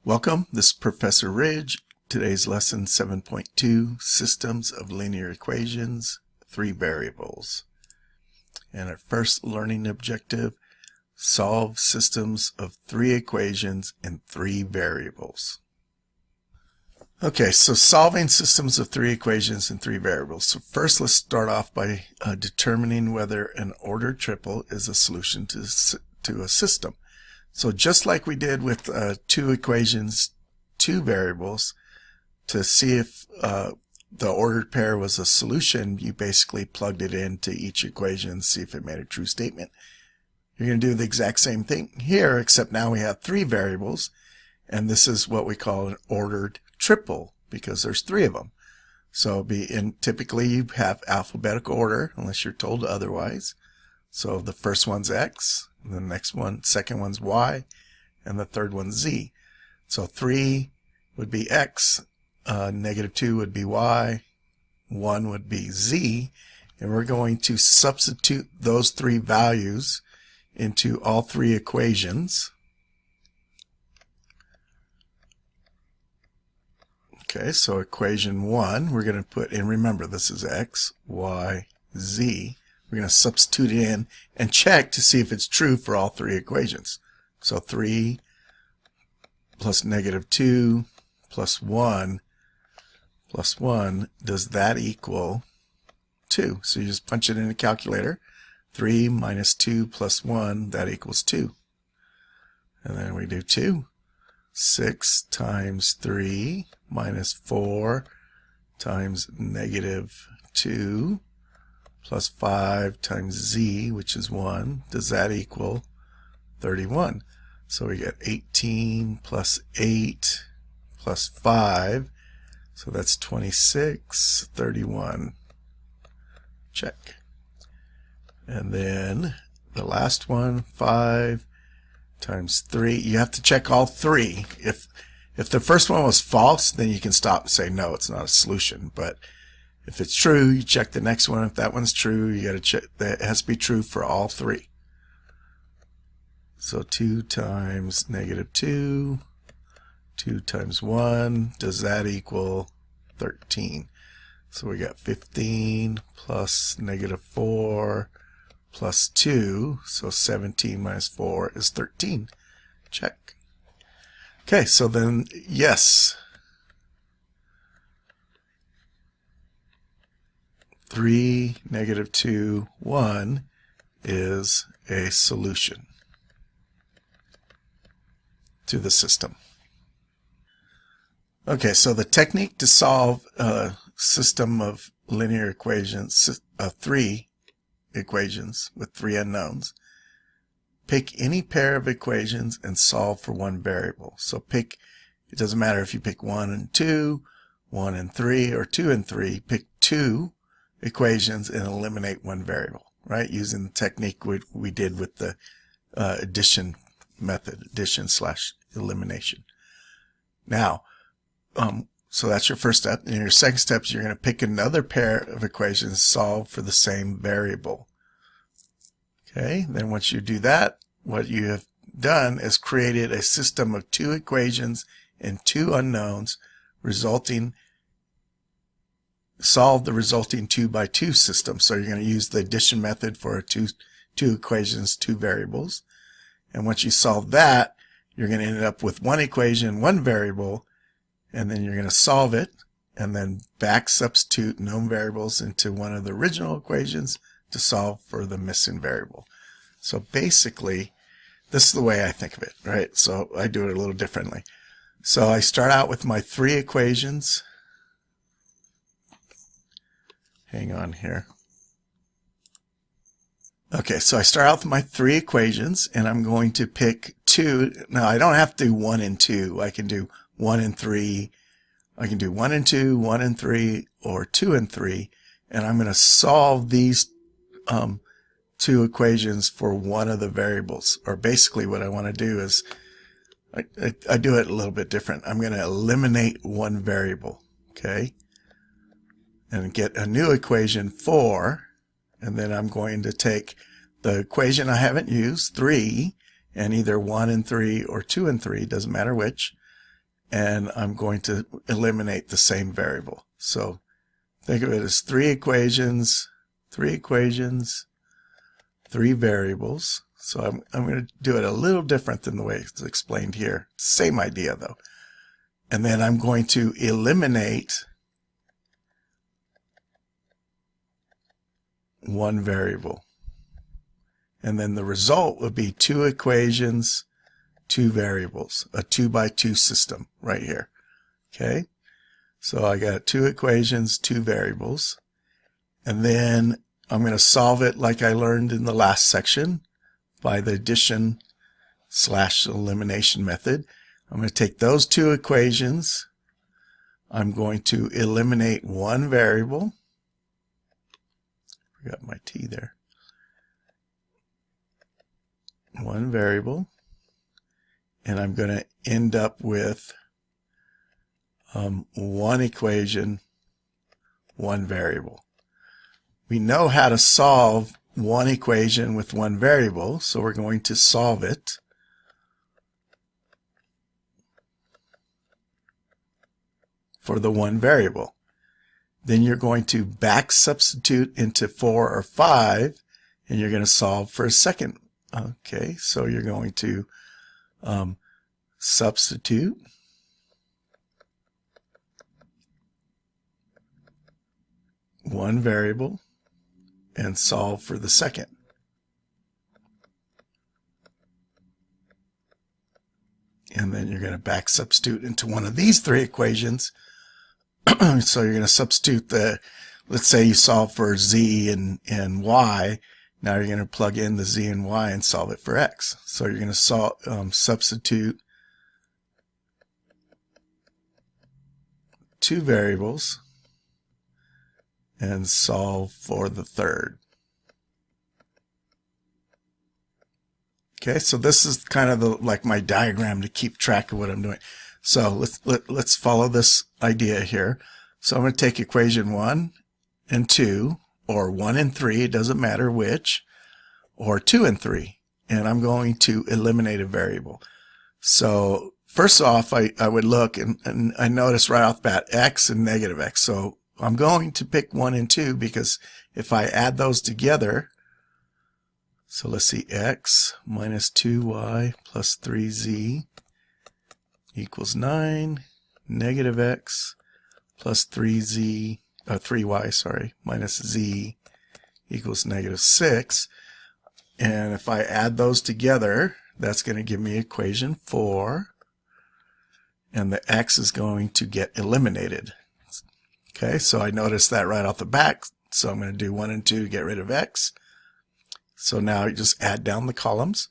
Welcome, this is Professor Ridge. Today's lesson 7.2, Systems of Linear Equations, 3 Variables. And our first learning objective, solve systems of 3 equations and 3 variables. Okay, so solving systems of 3 equations and 3 variables. So first let's start off by determining whether an ordered triple is a solution to a system. So just like we did with 2 equations, 2 variables, to see if the ordered pair was a solution, you basically plugged it into each equation and see if it made a true statement. You're going to do the exact same thing here, except now we have 3 variables, and this is what we call an ordered triple because there's 3 of them. So typically you have alphabetical order unless you're told otherwise. So the first one's X, and the next one, second one's Y, and the third one's Z. So 3 would be X, -2 would be Y, 1 would be Z, and we're going to substitute those 3 values into all 3 equations. Okay, so equation 1, we're going to put in, remember this is X, Y, Z. We're going to substitute it in and check to see if it's true for all 3 equations. So 3 plus -2 plus 1 plus 1, does that equal 2? So you just punch it in a calculator. 3 minus 2 plus 1, that equals 2. And then we do 2. 6 times 3 minus 4 times -2 plus 5 times Z, which is 1, does that equal 31? So we get 18 plus 8 plus 5, so that's 26, 31. Check. And then the last one, 5 times 3. You have to check all 3. If the first one was false, then you can stop and say, no, it's not a solution. But if it's true, you check the next one. If that one's true, you got to check that it has to be true for all 3. So 2 times -2, 2 times 1, does that equal 13? So we got 15 plus -4 plus 2, so 17 minus 4 is 13. Check. Okay, so then yes, 3, -2, 1 is a solution to the system. Okay, so the technique to solve a system of linear equations, 3 equations with 3 unknowns. Pick any pair of equations and solve for 1 variable. So it doesn't matter if you pick 1 and 2, 1 and 3, or 2 and 3, pick 2 equations and eliminate 1 variable, right? Using the technique we did with the addition method, addition/elimination. Now, so that's your first step. And your second step is you're going to pick another pair of equations and solve for the same variable. Okay, then once you do that, what you have done is created a system of 2 equations and 2 unknowns, solve the resulting 2 by 2 system. So you're going to use the addition method for 2 equations, 2 variables. And once you solve that, you're going to end up with 1 equation, 1 variable, and then you're going to solve it and then back substitute known variables into one of the original equations to solve for the missing variable. So basically, this is the way I think of it, right? So I do it a little differently. So I start out with my 3 equations. Hang on here. Okay, so I start out with my 3 equations, and I'm going to pick 2. Now, I don't have to do 1 and 2. I can do 1 and 3. I can do 1 and 2, 1 and 3, or 2 and 3. And I'm going to solve these 2 equations for one of the variables. Or basically what I want to do is, I do it a little bit different. I'm going to eliminate 1 variable, okay? And get a new equation 4. And then I'm going to take the equation I haven't used, 3, and either 1 and 3 or 2 and 3, doesn't matter which, and I'm going to eliminate the same variable. So think of it as three equations, three variables. So I'm going to do it a little different than the way it's explained here. Same idea though. And then I'm going to eliminate one variable. And then the result would be two equations, two variables, a 2x2 system right here. Okay, so I got two equations, two variables, and then I'm going to solve it like I learned in the last section by the addition/elimination method. I'm going to take those two equations. I'm going to eliminate one variable. Forgot my T there. One variable. And I'm going to end up with one equation, one variable. We know how to solve one equation with one variable, so we're going to solve it. For the one variable. Then you're going to back substitute into 4 or 5, and you're going to solve for a second. Okay, so you're going to substitute one variable and solve for the second. And then you're going to back substitute into one of these three equations. So you're going to substitute let's say you solve for z and y. Now you're going to plug in the z and y and solve it for x. So you're going to substitute two variables and solve for the third. Okay, so this is kind of like my diagram to keep track of what I'm doing. So let's follow this idea here. So I'm going to take equation 1 and 2, or 1 and 3, it doesn't matter which, or 2 and 3, and I'm going to eliminate a variable. So first off, I would look and I notice right off the bat x and negative x. So I'm going to pick 1 and 2 because if I add those together, so let's see, x minus 2y plus 3z equals 9, negative x plus 3y, minus z equals negative 6. And if I add those together, that's going to give me equation 4. And the x is going to get eliminated. Okay, so I noticed that right off the bat. So I'm going to do 1 and 2 to get rid of x. So now you just add down the columns.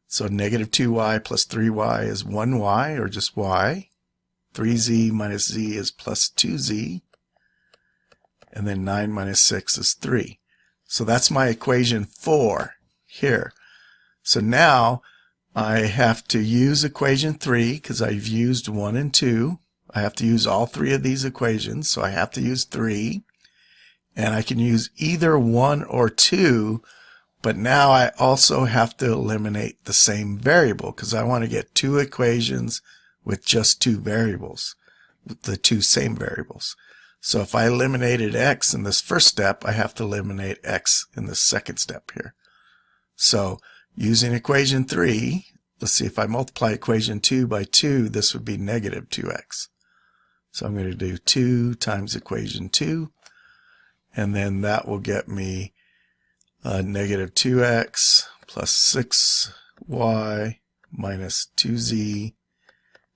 So negative 2y plus 3y is 1y, or just y. 3z minus z is plus 2z. And then 9 minus 6 is 3. So that's my equation 4 here. So now I have to use equation 3 because I've used 1 and 2. I have to use all three of these equations, so I have to use 3. And I can use either 1 or 2, but now I also have to eliminate the same variable because I want to get two equations with just two variables, with the two same variables. So if I eliminated x in this first step, I have to eliminate x in the second step here. So using equation 3, let's see, if I multiply equation 2 by 2, this would be negative 2x. So I'm going to do 2 times equation 2, and then that will get me negative 2x plus 6y minus 2z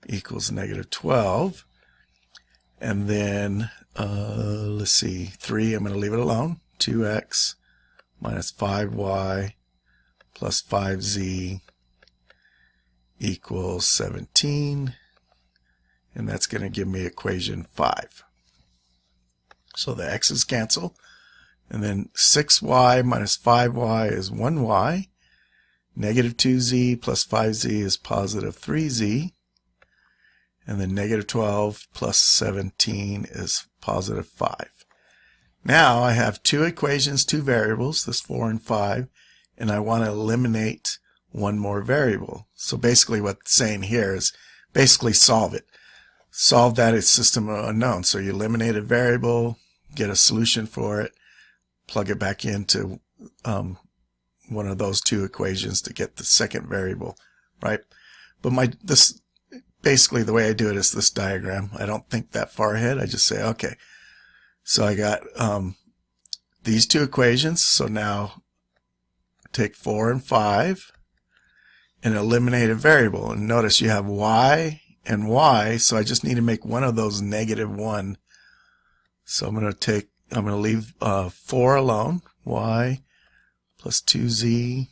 equals negative 12. And then, let's see, 3, I'm going to leave it alone. 2x minus 5y plus 5z equals 17. And that's going to give me equation 5. So the x's cancel. And then 6y minus 5y is 1y. Negative 2z plus 5z is positive 3z. And then negative 12 plus 17 is positive 5. Now I have two equations, two variables, this 4 and 5, and I want to eliminate one more variable. So basically what it's saying here is basically solve it. solve that as system of unknown. So you eliminate a variable, get a solution for it, plug it back into one of those two equations to get the second variable, right? But this basically the way I do it is this diagram. I don't think that far ahead. I just say, okay, so I got these two equations. So now take 4 and 5 and eliminate a variable. And notice you have y and y, so I just need to make one of those -1. So I'm going to leave 4 alone, y plus 2z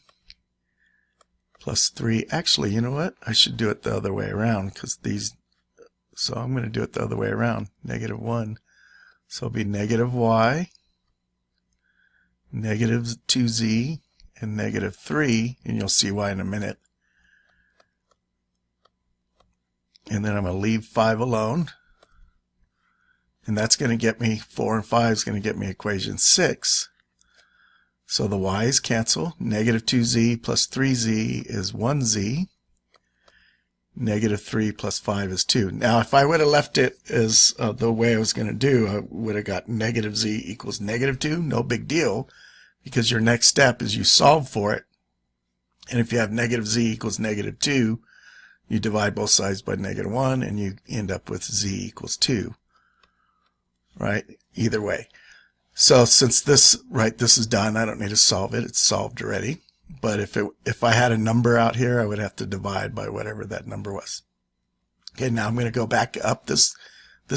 plus 3. Actually, you know what? I should do it the other way around because so I'm going to do it the other way around, -1. So it'll be -y, -2z, and -3, and you'll see why in a minute. And then I'm going to leave 5 alone. And that's going to get me, 4 and 5 is going to get me equation 6. So the y's cancel. -2z plus 3z is 1z. -3 plus 5 is 2. Now, if I would have left it as the way I was going to do, I would have got -z equals -2. No big deal, because your next step is you solve for it. And if you have -z equals -2, you divide both sides by -1, and you end up with z equals 2. Right? Either way. So since this is done, I don't need to solve it. It's solved already. But if I had a number out here, I would have to divide by whatever that number was. Okay, now I'm going to go back up this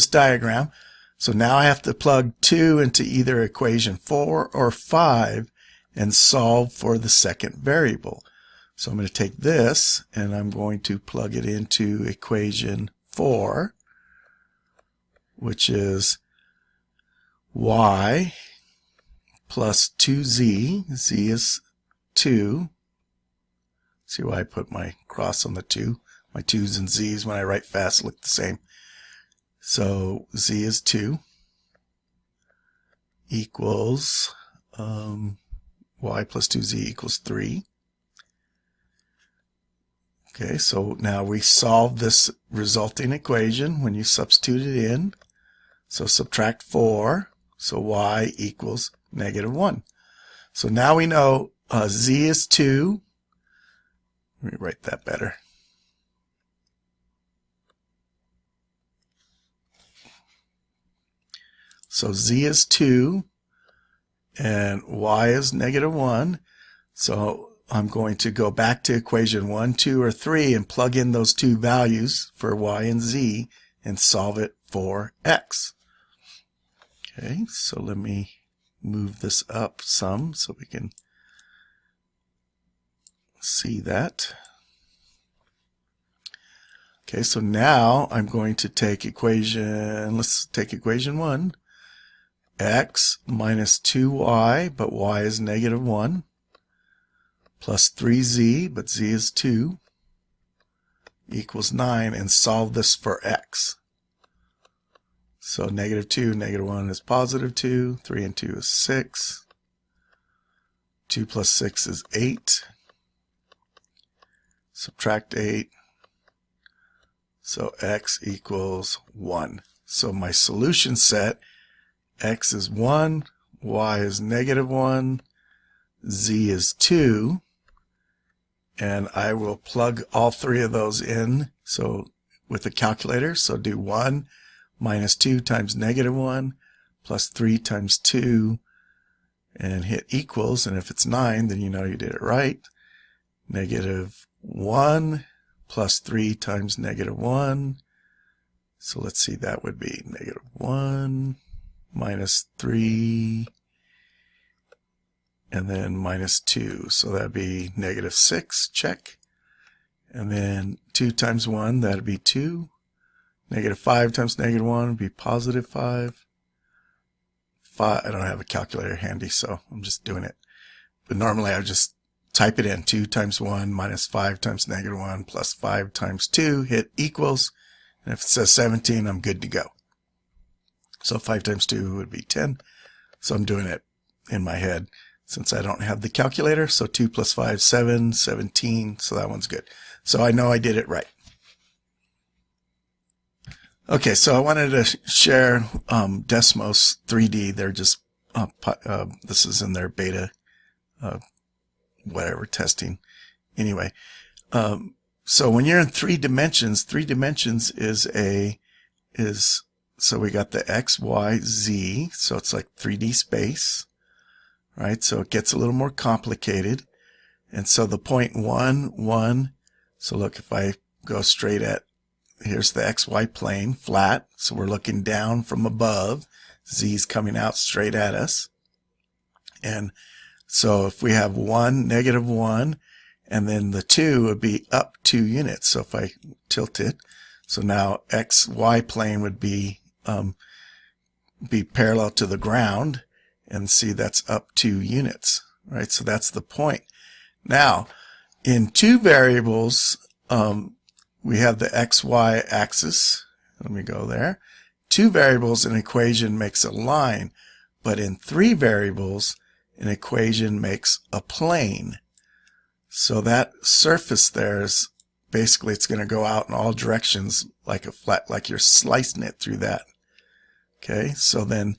diagram. So now I have to plug 2 into either equation 4 or 5 and solve for the second variable. So I'm going to take this and I'm going to plug it into equation 4, which is y plus 2z, z is 2. See why I put my cross on the 2? My 2's and z's when I write fast look the same. So z is 2 equals y plus 2z equals 3. Okay, so now we solve this resulting equation when you substitute it in. So subtract 4, so y equals -1. So now we know z is 2. Let me write that better. So z is 2 and y is -1. So I'm going to go back to equation 1, 2, or 3 and plug in those two values for y and z and solve it for x. Okay, so let me move this up some so we can see that. Okay, so now I'm going to take let's take equation 1, x minus 2y, but y is -1, plus 3z, but z is 2, equals 9, and solve this for x. So -2, -1 is +2, 3 and 2 is 6, 2 plus 6 is 8, subtract 8, so x equals 1. So my solution set, x is 1, y is -1, z is 2, and I will plug all three of those in with a calculator. So do 1 minus 2 times -1 plus 3 times 2 and hit equals, and if it's 9 then you know you did it right. -1 plus 3 times -1, so let's see, that would be -1 minus 3 and then minus 2, so that'd be -6, check. And then 2 times 1, that'd be 2. -5 times -1 would be +5. 5, I don't have a calculator handy, so I'm just doing it. But normally I would just type it in, 2 times 1 minus 5 times -1 plus 5 times 2, hit equals, and if it says 17, I'm good to go. So 5 times 2 would be 10. So I'm doing it in my head since I don't have the calculator. So 2 plus 5, 7, 17, so that one's good. So I know I did it right. Okay, so I wanted to share Desmos 3D. They're just this is in their beta, whatever testing. Anyway, so when you're in three dimensions is so we got the X, Y, Z. So it's like 3D space, right? So it gets a little more complicated. And so the point 1, 1. So look, if I go straight at, here's the XY plane, flat. So we're looking down from above. Z's coming out straight at us. And so if we have 1, -1, and then the 2 would be up 2 units. So if I tilt it, so now XY plane would be parallel to the ground, and see that's up 2 units, right? So that's the point. Now, in two variables, we have the XY axis. Let me go there. Two variables, an equation makes a line, but in three variables, an equation makes a plane. So that surface there is basically, it's going to go out in all directions like a flat, like you're slicing it through that. Okay, so then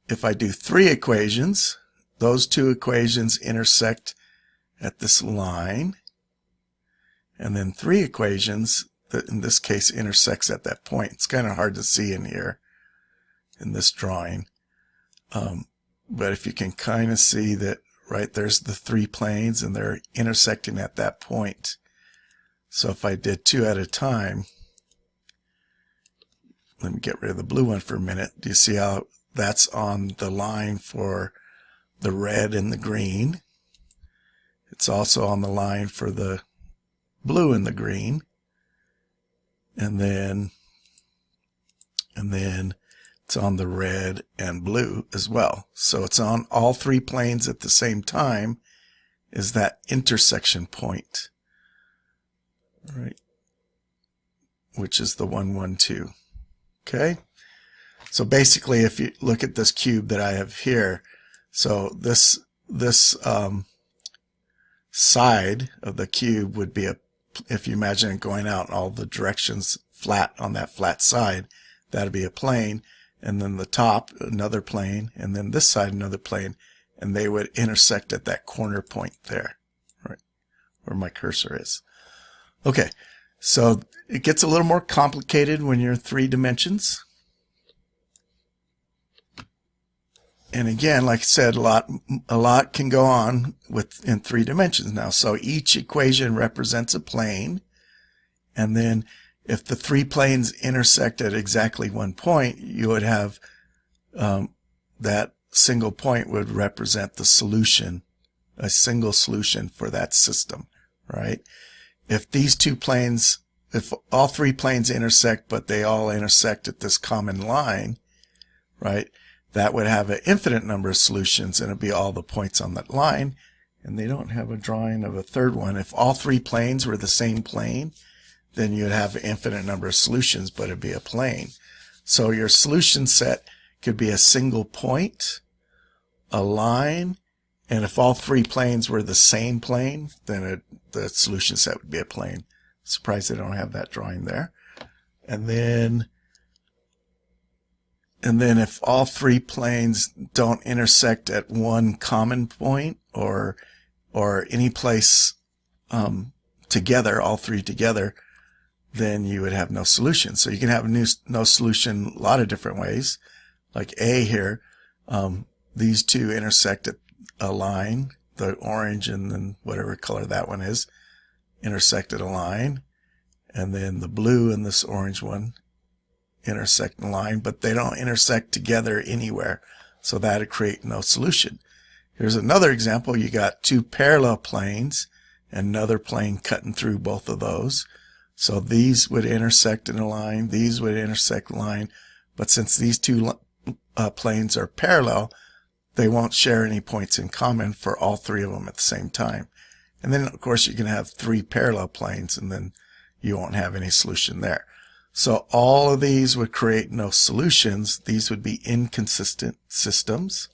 if I do three equations, those two equations intersect at this line, and then three equations that in this case intersects at that point. It's kind of hard to see in here in this drawing, but if you can kind of see that, right, there's the three planes and they're intersecting at that point. So if I did two at a time, let me get rid of the blue one for a minute. Do you see how that's on the line for the red and the green? It's also on the line for the blue and the green. And then it's on the red and blue as well. So it's on all three planes at the same time, is that intersection point, right? Which is the 1, 1, 2. Okay, so basically, if you look at this cube that I have here, so this side of the cube would be if you imagine it going out in all the directions flat on that flat side, that'd be a plane, and then the top another plane, and then this side another plane, and they would intersect at that corner point there, right where my cursor is. Okay. So it gets a little more complicated when you're in three dimensions. And again, like I said, a lot can go on in three dimensions now. So each equation represents a plane. And then if the three planes intersect at exactly one point, you would have that single point would represent the solution, a single solution for that system, right? If these two planes, if all three planes intersect, but they all intersect at this common line, right, that would have an infinite number of solutions, and it'd be all the points on that line. And they don't have a drawing of a third one. If all three planes were the same plane, then you'd have an infinite number of solutions, but it'd be a plane. So your solution set could be a single point, a line, and if all three planes were the same plane, then the solution set would be a plane. Surprised they don't have that drawing there. And then if all three planes don't intersect at one common point or any place together, all three together, then you would have no solution. So you can have no solution a lot of different ways. Like A here, these two intersect at a line, the orange and then whatever color that one is, intersect at a line, and then the blue and this orange one intersect in a line, but they don't intersect together anywhere, so that would create no solution. Here's another example. You got two parallel planes and another plane cutting through both of those, so these would intersect in a line, these would intersect in a line, but since these two planes are parallel, they won't share any points in common for all three of them at the same time. And then, of course, you can have three parallel planes, and then you won't have any solution there. So all of these would create no solutions. These would be inconsistent systems.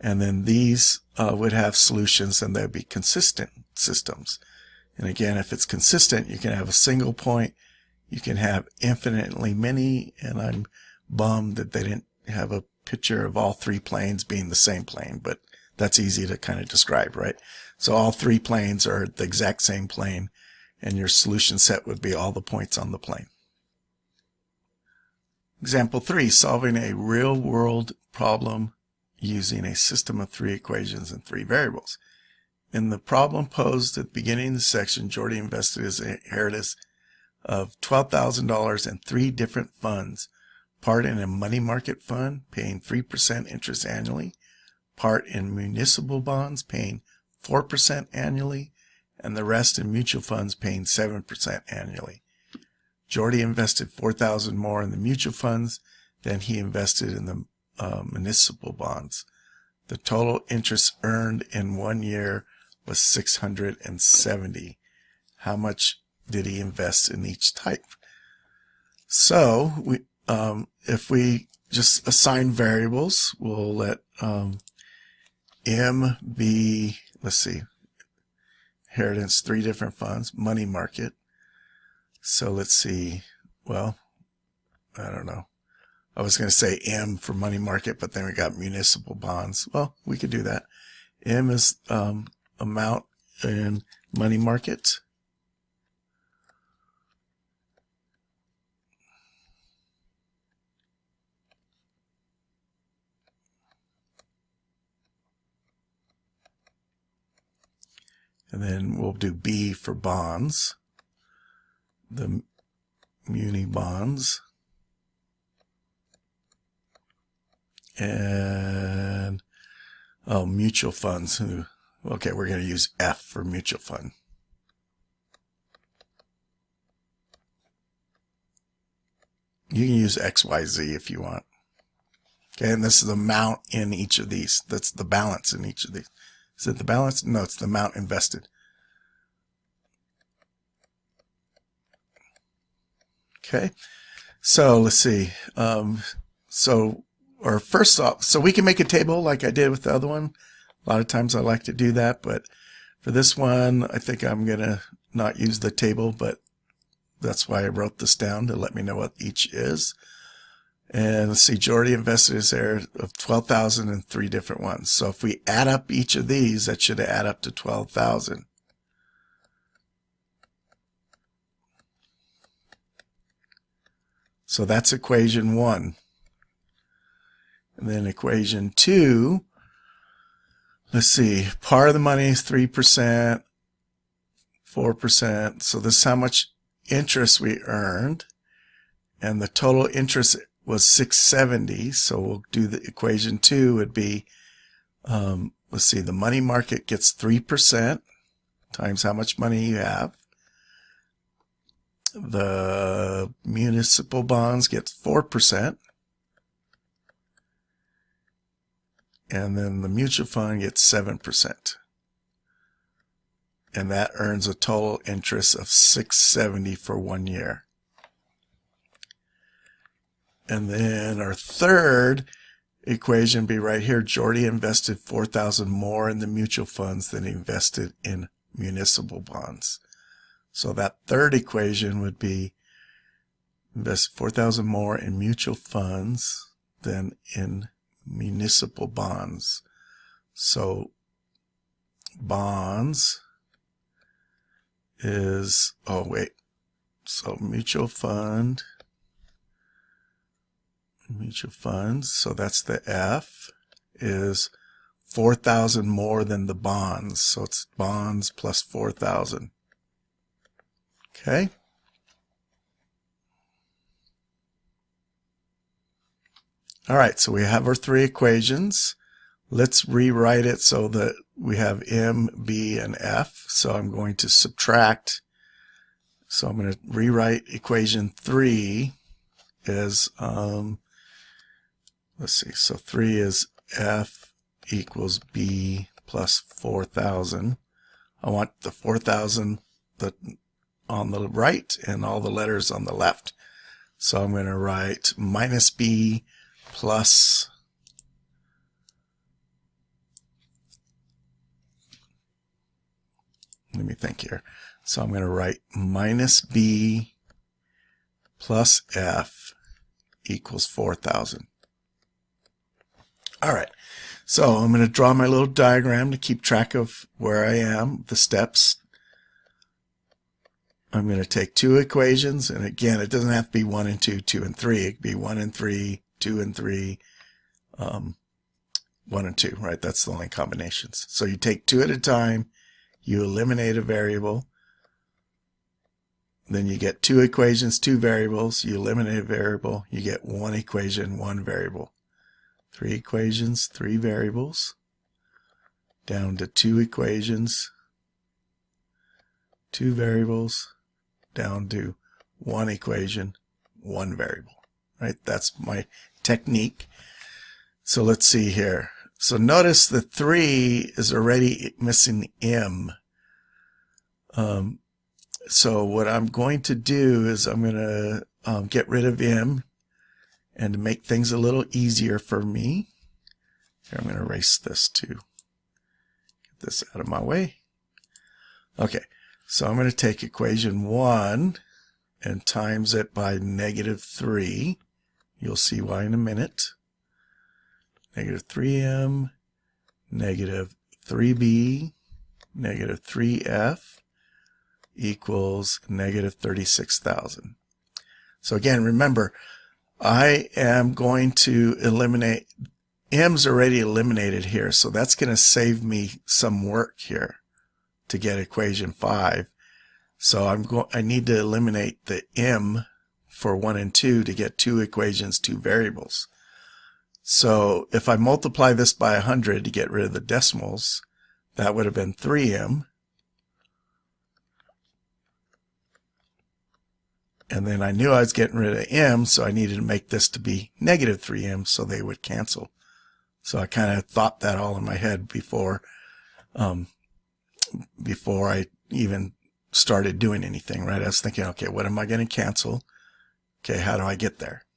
And then these would have solutions, and they'd be consistent systems. And again, if it's consistent, you can have a single point, you can have infinitely many, and I'm bummed that they didn't have a picture of all three planes being the same plane, but that's easy to kind of describe, right? So all three planes are the exact same plane, and your solution set would be all the points on the plane. Example 3, solving a real-world problem using a system of 3 equations and 3 variables. In the problem posed at the beginning of the section, Jordy invested his inheritance of $12,000 in 3 different funds, part in a money market fund paying 3% interest annually, part in municipal bonds paying 4% annually, and the rest in mutual funds paying 7% annually. Jordy invested $4,000 more in the mutual funds than he invested in the municipal bonds. The total interest earned in 1 year was $670. How much did he invest in each type? So if we just assign variables, we'll let M be, let's see, inheritance, 3 different funds, money market. So let's see, well, I don't know. I was going to say M for money market, but then we got municipal bonds. Well, we could do that. M is amount in money market. And then we'll do B for bonds, the muni bonds. And mutual funds. Okay, we're going to use F for mutual fund. You can use X, Y, Z if you want. Okay, and this is the amount in each of these. That's the balance in each of these. Is it the balance? No, it's the amount invested. Okay, so let's see. Or first off, so we can make a table like I did with the other one. A lot of times I like to do that, but for this one, I think I'm going to not use the table, but that's why I wrote this down to let me know what each is. And let's see, Jordy invested his share of $12,000 in 3 different ones. So if we add up each of these, that should add up to $12,000. So that's equation 1. And then equation 2, let's see, part of the money is 3%, 4%. So this is how much interest we earned. And the total interest was $670. So we'll do the equation 2 would be, let's see, the money market gets 3% times how much money you have. The municipal bonds gets 4. And then the mutual fund gets 7%. And that earns a total interest of $670 for 1 year. And then our third equation be right here. Jordy invested $4,000 more in the mutual funds than he invested in municipal bonds. So that third equation would be invest $4,000 more in mutual funds than in municipal bonds. So bonds is, so mutual funds, so that's the F, is 4,000 more than the bonds. So it's bonds plus 4,000. Okay. All right, so we have our 3 equations. Let's rewrite it so that we have M, B, and F. So I'm going to subtract. So I'm going to rewrite equation 3 as, let's see, so 3 is F equals B plus 4,000. I want the 4,000 on the right and all the letters on the left. So I'm going to write minus B plus, let me think here. So I'm going to write minus B plus f equals 4,000. All right, so I'm going to draw my little diagram to keep track of where I am, the steps. I'm going to take two equations, and again, it doesn't have to be 1 and 2, 2 and 3. It could be 1 and 3, 2 and 3, 1 and 2, right? That's the only combinations. So you take two at a time, you eliminate a variable, then you get two equations, two variables, you eliminate a variable, you get one equation, one variable. Three equations, three variables, down to two equations, two variables, down to one equation, one variable, right? That's my technique. So let's see here. So notice the 3 is already missing m. So what I'm going to do is I'm going to get rid of m, and to make things a little easier for me, here I'm going to erase this too. Get this out of my way. Okay, so I'm going to take equation 1 and times it by -3. You'll see why in a minute. -3m, -3b, -3f equals -36,000. So again, remember, I am going to eliminate, m's already eliminated here, so that's going to save me some work here to get equation 5. So I need to eliminate the m for 1 and 2 to get two equations, two variables. So if I multiply this by 100 to get rid of the decimals, that would have been 3m. And then I knew I was getting rid of m, so I needed to make this to be -3m so they would cancel. So I kind of thought that all in my head before I even started doing anything, right? I was thinking, okay, what am I going to cancel? Okay, how do I get there?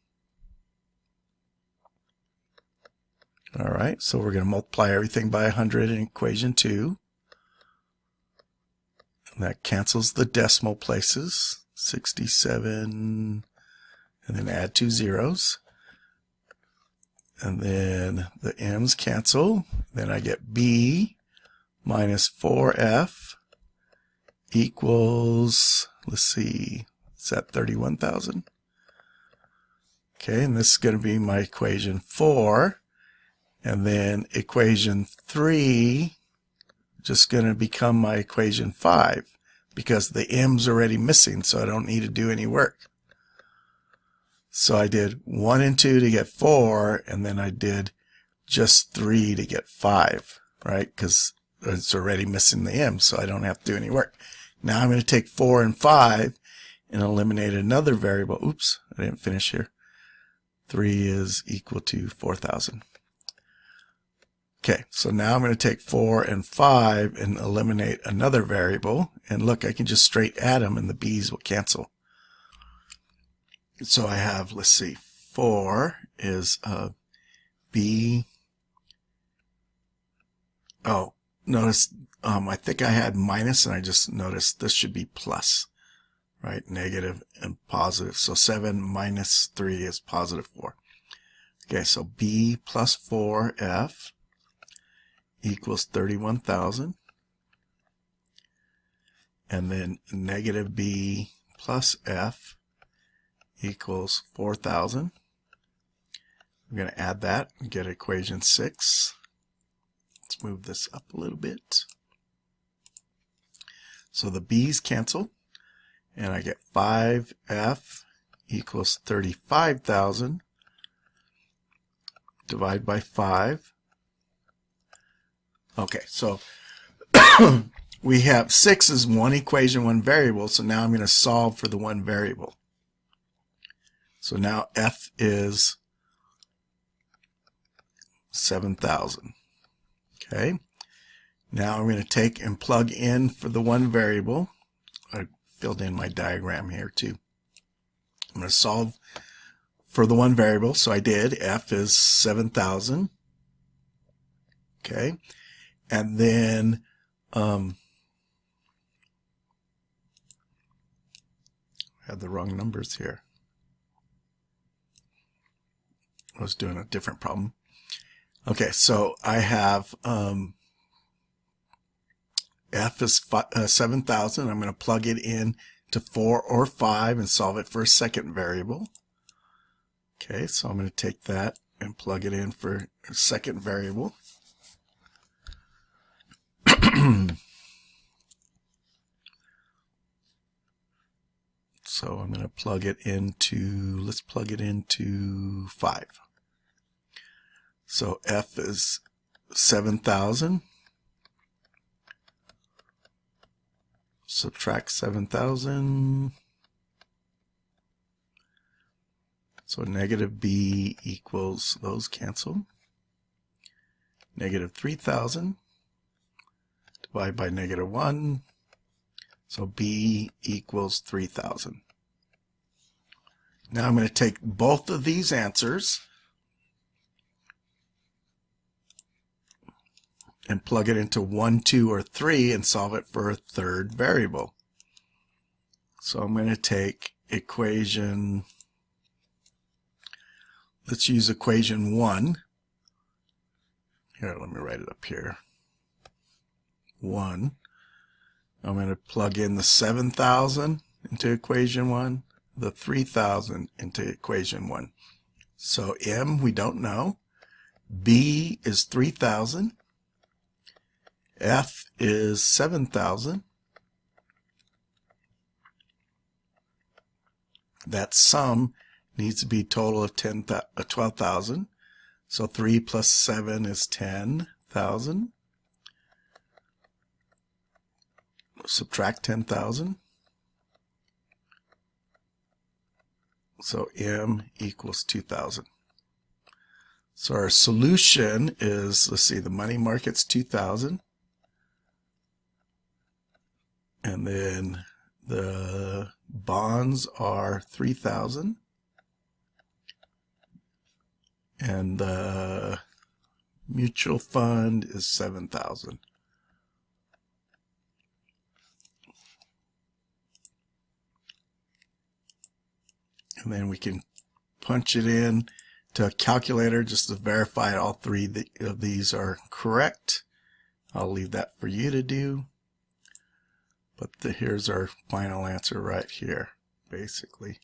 All right, so we're going to multiply everything by 100 in equation 2. And that cancels the decimal places. 67, and then add 2 zeros, and then the m's cancel. Then I get b minus 4f equals, let's see, is that 31,000? Okay, and this is going to be my equation 4, and then equation 3 just going to become my equation 5. Because the m's already missing, so I don't need to do any work. So I did 1 and 2 to get 4, and then I did just 3 to get 5, right? Because it's already missing the m, so I don't have to do any work. Now I'm going to take 4 and 5 and eliminate another variable. Oops, I didn't finish here. 3 is equal to 4,000. Okay, so now I'm going to take 4 and 5 and eliminate another variable. And look, I can just straight add them and the b's will cancel. So I have, let's see, 4 is b. Oh, notice I think I had minus, and I just noticed this should be plus, right? Negative and positive. So 7 minus 3 is positive 4. Okay, so b plus 4f equals 31,000, and then negative b plus f equals 4,000. I'm going to add that and get equation 6. Let's move this up a little bit. So the b's cancel, and I get 5f equals 35,000. Divide by 5. Okay, so we have 6 is one equation, one variable, so now I'm going to solve for the one variable. So now f is 7,000. Okay, now I'm going to take and plug in for the one variable. I filled in my diagram here too. I'm going to solve for the one variable, so I did. F is 7,000. Okay. And then I had the wrong numbers here. I was doing a different problem. Okay, so I have f is 7,000. I'm going to plug it in to 4 or 5 and solve it for a second variable. Okay, so I'm going to take that and plug it in for a second variable. So I'm going to plug it into, let's plug it into 5. So f is 7,000. Subtract 7,000. So negative b equals, those cancel. Negative 3,000. Divide by negative 1. So b equals 3,000. Now I'm going to take both of these answers and plug it into 1, 2, or 3 and solve it for a third variable. So I'm going to take equation, let's use equation 1. Here, let me write it up here. 1. I'm going to plug in the 7,000 into equation 1, the 3,000 into equation 1. So m, we don't know. B is 3,000. F is 7,000. That sum needs to be a total of 12,000. So 3 plus 7 is 10,000. Subtract 10,000. So m equals 2,000. So our solution is, let's see, the money market's 2,000. And then the bonds are 3,000. And the mutual fund is 7,000. And then we can punch it in to a calculator just to verify all three of these are correct. I'll leave that for you to do. But here's our final answer right here, basically.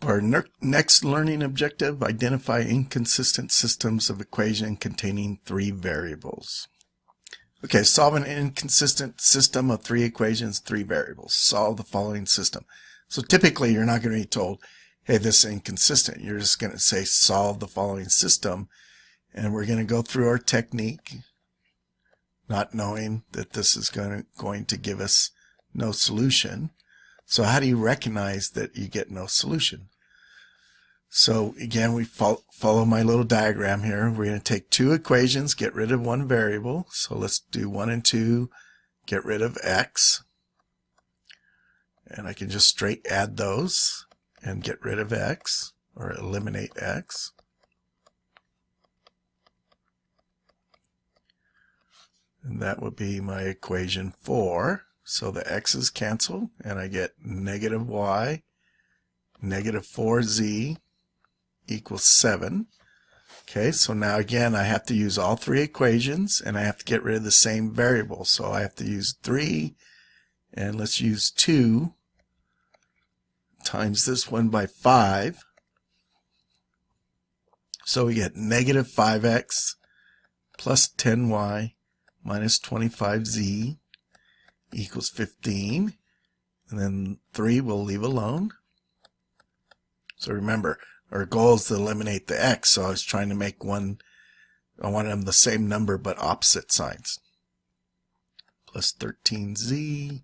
Our next learning objective, identify inconsistent systems of equation containing 3 variables. Okay, solve an inconsistent system of 3 equations, 3 variables. Solve the following system. So typically you're not going to be told, hey, this is inconsistent. You're just going to say solve the following system. And we're going to go through our technique, not knowing that this is going to give us no solution. So how do you recognize that you get no solution? So again, we follow my little diagram here. We're going to take 2 equations, get rid of 1 variable. So let's do 1 and 2, get rid of x. And I can just straight add those and get rid of x, or eliminate x. And that would be my equation 4. So the x's cancel, and I get negative y, negative 4z equals 7. Okay, so now again I have to use all 3 equations, and I have to get rid of the same variable. So I have to use 3, and let's use 2 times this one by 5. So we get negative 5x plus 10y minus 25z equals 15. And then 3 we'll leave alone. So remember, our goal is to eliminate the x, so I was trying to make one, I wanted them the same number but opposite signs. Plus 13z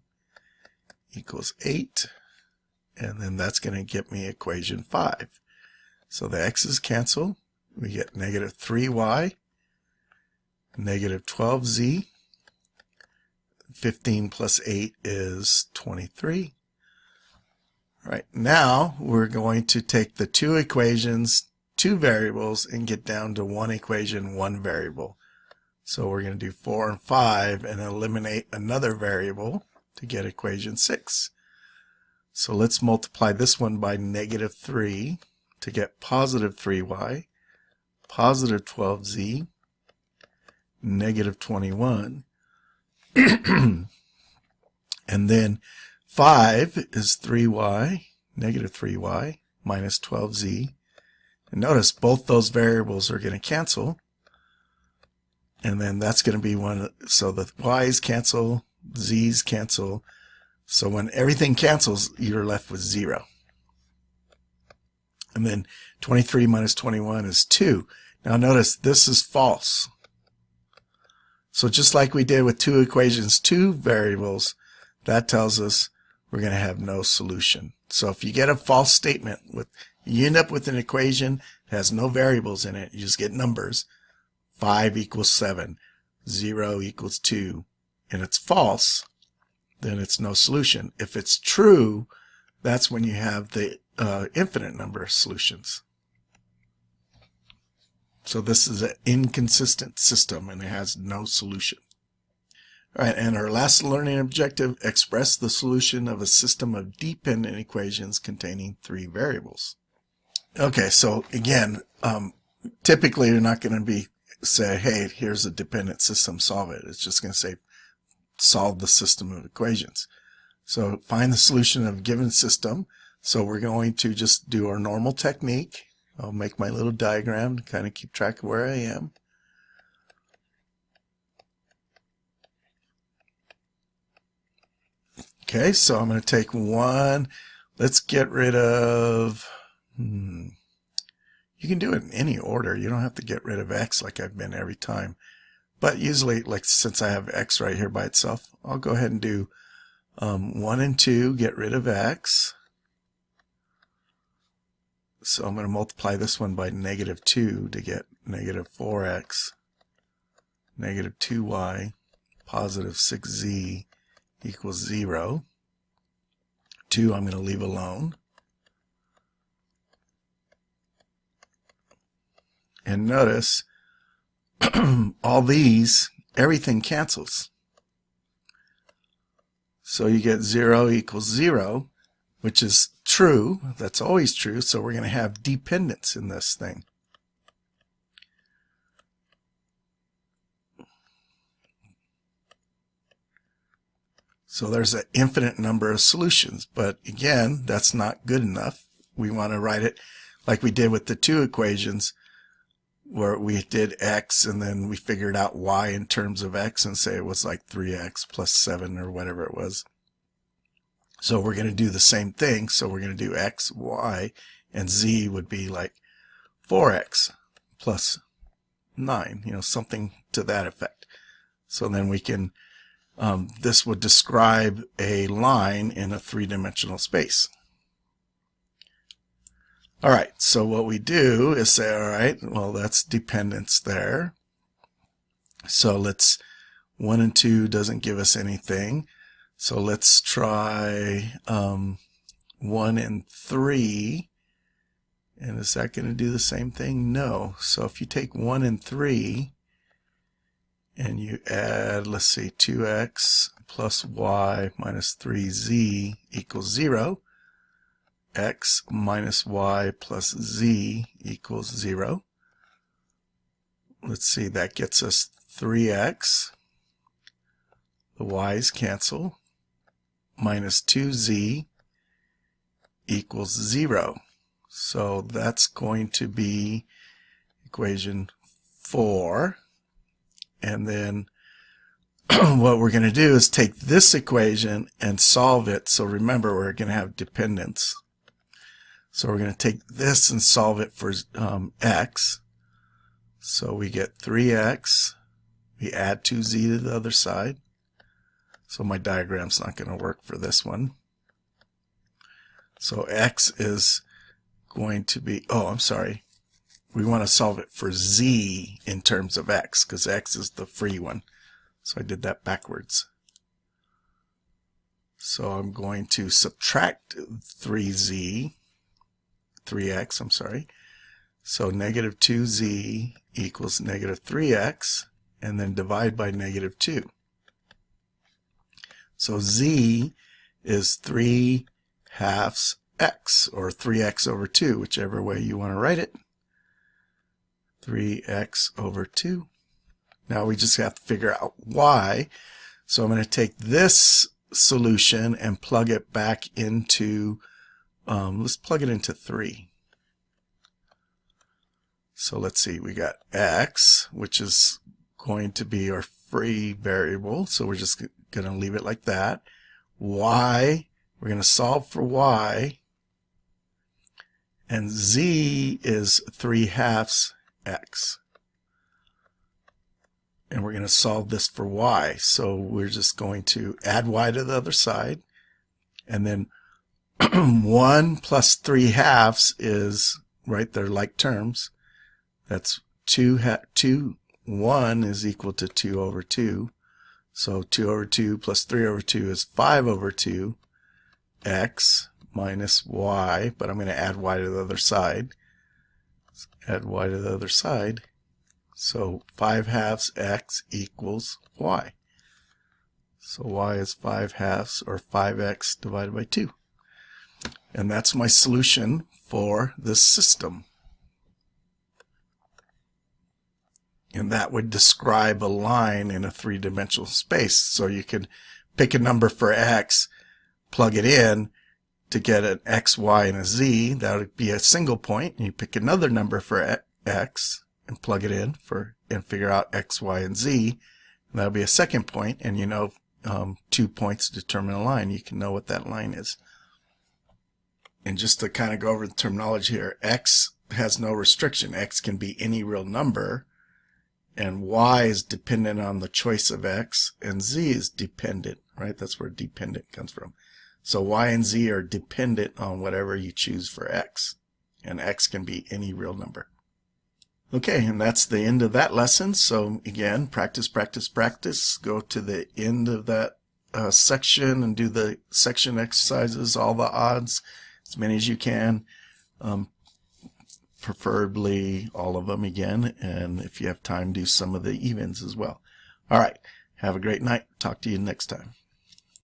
equals 8, and then that's going to get me equation 5. So the x's cancel, we get negative 3y, negative 12z, 15 plus 8 is 23. Right, now we're going to take the 2 equations, two variables and get down to one equation, one variable. So we're going to do 4 and 5 and eliminate another variable to get equation 6. So let's multiply this one by negative 3 to get positive 3y, positive 12z, negative 21. And then 5 is 3y, negative 3y, minus 12z. And notice both those variables are going to cancel. And then that's going to be one, so the y's cancel, z's cancel. So when everything cancels, you're left with 0. And then 23 minus 21 is 2. Now notice this is false. So just like we did with two equations, two variables, that tells us we're going to have no solution. So if you get a false statement, you end up with an equation that has no variables in it, you just get numbers. 5 equals 7, 0 equals 2, and it's false, then it's no solution. If it's true, that's when you have the infinite number of solutions. So this is an inconsistent system and it has no solution. All right, and our last learning objective, express the solution of a system of dependent equations containing three variables. Okay, so again, typically you're not going to say, hey, here's a dependent system, solve it. It's just going to say, solve the system of equations. So find the solution of a given system. So we're going to just do our normal technique. I'll make my little diagram to kind of keep track of where I am. Okay, so I'm going to take one. Let's get rid of, you can do it in any order. You don't have to get rid of x like I've been every time. But usually, like since I have x right here by itself, I'll go ahead and do 1 and 2, get rid of x. So I'm going to multiply this one by negative 2 to get negative 4x, negative 2y, positive 6z equals 0. 2 I'm going to leave alone. And notice, all these, everything cancels. So you get 0 equals 0, which is true. That's always true. So we're going to have dependence in this thing. So there's an infinite number of solutions. But again, that's not good enough. We want to write it like we did with the two equations, where we did x and then we figured out y in terms of x and say it was like 3x plus 7 or whatever it was. So we're going to do the same thing. So we're going to do x, y, and z would be like 4x plus 9, something to that effect. So then we can, this would describe a line in a three-dimensional space. All right, so what we do is say, all right, well, that's dependence there. So 1 and 2 doesn't give us anything. So let's try 1 and 3. And is that going to do the same thing? No. So if you take 1 and 3 and you add, let's see, 2x plus y minus 3z equals 0. X minus y plus z equals 0. Let's see, that gets us 3x. The y's cancel. Minus 2z equals 0. So that's going to be equation 4. And then what we're going to do is take this equation and solve it. So remember, we're going to have dependence. So we're going to take this and solve it for x. So we get 3x. We add 2z to the other side. So my diagram's not going to work for this one. So x is going to be, oh, I'm sorry. We want to solve it for z in terms of x, because x is the free one. So I did that backwards. So I'm going to subtract 3x, I'm sorry. So negative 2z equals negative 3x, and then divide by negative 2. So z is 3/2 x, or 3x over 2, whichever way you want to write it. 3x over 2. Now we just have to figure out y. So I'm going to take this solution and plug it back into, let's plug it into 3. So let's see, we got x, which is going to be our free variable, so we're just going to leave it like that. Y, we're going to solve for y, and z is 3/2 x. And we're going to solve this for y, so we're just going to add y to the other side, and then 1 plus 3/2 is, right, they're like terms. That's 1 is equal to 2 over 2. So 2 over 2 plus 3 over 2 is 5 over 2 x minus y, but I'm going to add y to the other side. Let's add y to the other side. So 5/2 x equals y. So y is 5/2, or 5x divided by 2. And that's my solution for this system. And that would describe a line in a three-dimensional space. So you could pick a number for x, plug it in to get an x, y, and a z. That would be a single point. And you pick another number for x and plug it in and figure out x, y, and z. And that would be a second point. And you know 2 points determine a line. You can know what that line is. And just to kind of go over the terminology here, x has no restriction. X can be any real number. And y is dependent on the choice of x, and z is dependent, right? That's where dependent comes from. So y and z are dependent on whatever you choose for x, and x can be any real number. Okay, and that's the end of that lesson. So again, practice, practice, practice. Go to the end of that section and do the section exercises, all the odds, as many as you can. Preferably all of them again, and if you have time, do some of the evens as well. All right, have a great night. Talk to you next time.